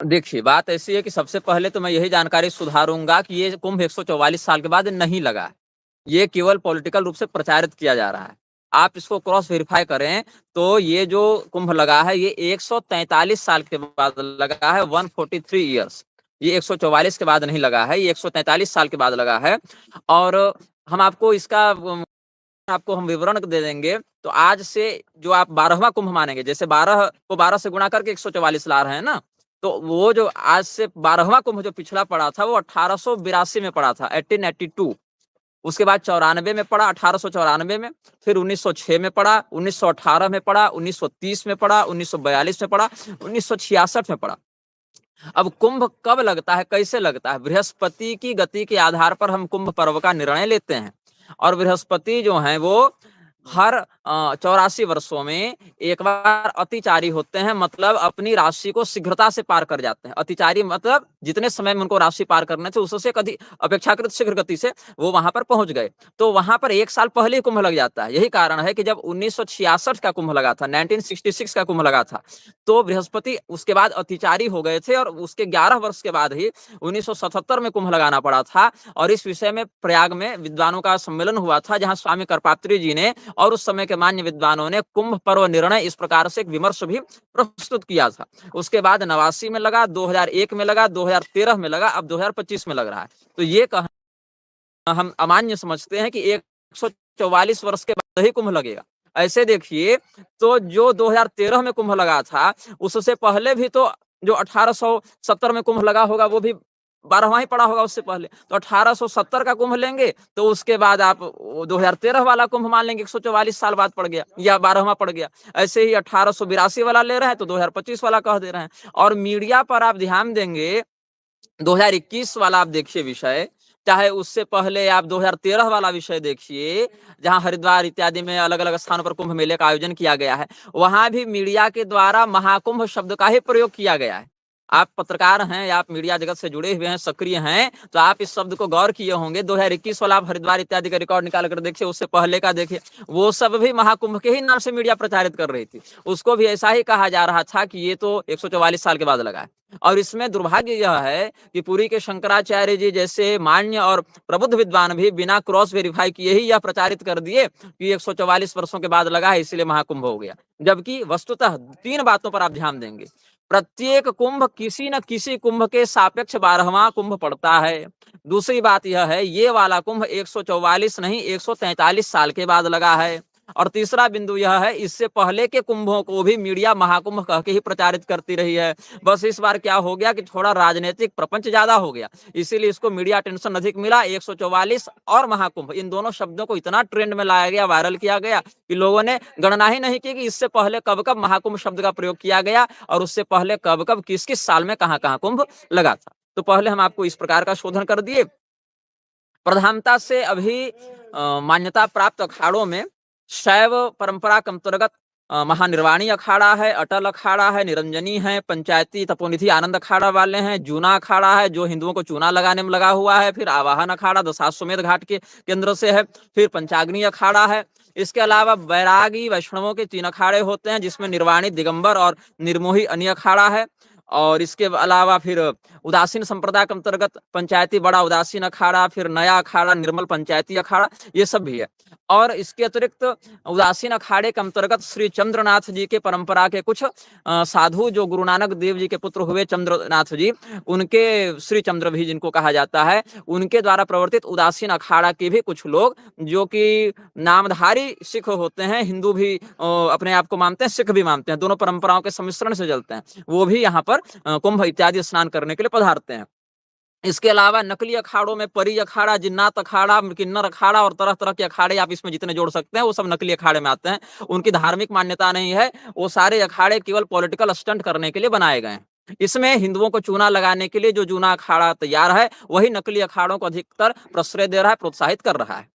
देखिए, बात ऐसी है कि सबसे पहले तो मैं यही जानकारी सुधारूँगा कि ये कुंभ 144 साल के बाद नहीं लगा है। ये केवल पॉलिटिकल रूप से प्रचारित किया जा रहा है। आप इसको क्रॉस वेरीफाई करें, तो ये जो कुंभ लगा है, ये 143 साल के बाद लगा है, 143 ईयर्स। ये 144 के बाद नहीं लगा है, ये 143 साल के बाद लगा है। और हम आपको इसका आपको हम विवरण दे देंगे, तो आज से जो आप 12वाँ कुंभ मानेंगे, जैसे 12 को 12 से गुणा करके 144 ला रहे हैं ना, तो वो जो आज से 12वाँ कुंभ जो पिछला पड़ा था, वो 1882 में पड़ा था, 1882। उसके बाद 94 में पड़ा, 1894 में, फिर 1906 में पड़ा, 1918 में पड़ा, 1930 में पड़ा, 1942 में पड़ा, 1966 में पड़ा। अब कुंभ कब लगता है, कैसे लगता है? बृहस्पति की गति के आधार पर हम कुंभ पर्व का निर्णय लेते हैं। और बृहस्पति जो हैं वो हर 84 वर्षों में एक बार अतिचारी होते हैं, मतलब अपनी राशि को शीघ्रता से पार कर जाते हैं। अतिचारी मतलब जितने समय में उनको राशि पार करने थे, उससे कभी अपेक्षाकृत शीघ्र गति से वो वहां पर पहुंच गए। तो वहां पर 1 साल पहले ही कुंभ लग जाता है। यही कारण है कि जब 1966 का कुंभ लगा था, 1966 का कुंभ लगा था, तो बृहस्पति उसके बाद अतिचारी हो गए थे और उसके 11 वर्ष के बाद ही 1977 में कुंभ लगाना पड़ा था। और इस विषय में प्रयाग में विद्वानों का सम्मेलन हुआ था, जहां स्वामी करपात्री जी ने और उस समय के मान्य विद्वानों ने कुंभ पर्व निर्णय इस प्रकार से एक विमर्श भी प्रस्तुत किया था। उसके बाद 89 में लगा, 2001 में लगा, 2013 में लगा, अब 2025 में लग रहा है। तो ये हम अमान्य समझते हैं कि 144 वर्ष के बाद ही कुंभ लगेगा। ऐसे देखिए, तो जो 2013 में कुंभ लगा था, उससे पहले भी तो जो 1870 में कुंभ लगा होगा, वो भी 12वां ही पड़ा होगा उससे पहले। तो 1870 का कुंभ लेंगे, तो उसके बाद आप 2013 वाला कुंभ मान लेंगे, 144 साल बाद पड़ गया या 12वां पड़ गया। ऐसे ही 1882 वाला ले रहे हैं, तो 2025 वाला कह दे रहे हैं। और मीडिया पर आप ध्यान देंगे, 2021 वाला आप देखिए विषय, चाहे उससे पहले आप 2013 वाला विषय देखिए, जहां हरिद्वार इत्यादि में अलग-अलग स्थानों पर कुंभ मेले का आयोजन किया गया है, वहां भी मीडिया के द्वारा महाकुंभ शब्द का ही प्रयोग किया गया है। आप पत्रकार हैं, आप मीडिया जगत से जुड़े हुए हैं, सक्रिय हैं, तो आप इस शब्द को गौर किए होंगे। 2021 वाला आप हरिद्वार इत्यादि का रिकॉर्ड निकाल कर देखिए, उससे पहले का देखिए, वो सब भी महाकुंभ के ही नाम से मीडिया प्रचारित कर रही थी। उसको भी ऐसा ही कहा जा रहा था कि ये तो 144 साल के बाद लगा है। और इसमें दुर्भाग्य यह है कि पुरी के शंकराचार्य जी जैसे मान्य और प्रबुद्ध विद्वान भी बिना क्रॉस वेरीफाई किए ही यह प्रचारित कर दिए कि 144 वर्षों के बाद लगा है, इसलिए महाकुंभ हो गया। जबकि वस्तुतः 3 बातों पर आप ध्यान देंगे। प्रत्येक कुंभ किसी न किसी कुंभ के सापेक्ष 12वां कुंभ पड़ता है। दूसरी बात यह है, ये वाला कुंभ 144 नहीं, 143 साल के बाद लगा है। और तीसरा बिंदु यह है, इससे पहले के कुंभों को भी मीडिया महाकुंभ कह के ही प्रचारित करती रही है। बस इस बार क्या हो गया कि थोड़ा राजनीतिक प्रपंच ज्यादा हो गया, इसीलिए इसको मीडिया अटेंशन अधिक मिला। 144 और महाकुंभ, इन दोनों शब्दों को इतना ट्रेंड में लाया गया, वायरल किया गया, कि लोगों ने गणना ही नहीं की कि इससे पहले कब कब महाकुंभ शब्द का प्रयोग किया गया और उससे पहले कब कब किस किस साल में कहाँ कहाँ कुंभ लगा था। तो पहले हम आपको इस प्रकार का शोधन कर दिए। प्रधानता से अभी मान्यता प्राप्त अखाड़ों में शैव परंपरा के अंतर्गत महानिर्वाणी अखाड़ा है, अटल अखाड़ा है, निरंजनी है, पंचायती तपोनिधि आनंद अखाड़ा वाले हैं, जूना अखाड़ा है जो हिंदुओं को चूना लगाने में लगा हुआ है, फिर आवाहन अखाड़ा दशाश्वमेध घाट के केंद्र से है, फिर पंचाग्नि अखाड़ा है। इसके अलावा बैरागी वैष्णवों के 3 अखाड़े होते हैं, जिसमें निर्वाणी, दिगंबर और निर्मोही अन्य अखाड़ा है। और इसके अलावा फिर उदासीन संप्रदाय के अंतर्गत पंचायती बड़ा उदासीन अखाड़ा, फिर नया अखाड़ा, निर्मल पंचायती अखाड़ा, ये सब भी है। और इसके अतिरिक्त उदासीन अखाड़े के अंतर्गत श्री चंद्रनाथ जी के परंपरा के कुछ साधु, जो गुरु नानक देव जी के पुत्र हुए चंद्रनाथ जी, उनके श्री चंद्र भी जिनको कहा जाता है, उनके द्वारा प्रवर्तित उदासीन अखाड़ा के भी कुछ लोग, जो कि नामधारी सिख होते हैं, हिंदू भी अपने आप को मानते हैं, सिख भी मानते हैं, दोनों परंपराओं के सम्मिश्रण से चलते हैं, वो भी यहाँ पर कुंभ इत्यादि स्नान करने के लिए पधारते हैं। इसके अलावा नकली अखाड़ों में परी अखाड़ा, जिन्नात अखाड़ा, किन्नर अखाड़ा और तरह-तरह के अखाड़े आप इसमें जितने जोड़ सकते हैं, वो सब नकली अखाड़े में आते हैं। उनकी धार्मिक मान्यता नहीं है, वो सारे अखाड़े केवल पॉलिटिकल स्टंट करने के लिए बनाए गए हैं। इसमें हिंदुओं को चूना लगाने के लिए जो जूना अखाड़ा तैयार है, वही नकली अखाड़ों को अधिकतर प्रश्रय दे रहा है, प्रोत्साहित कर रहा है।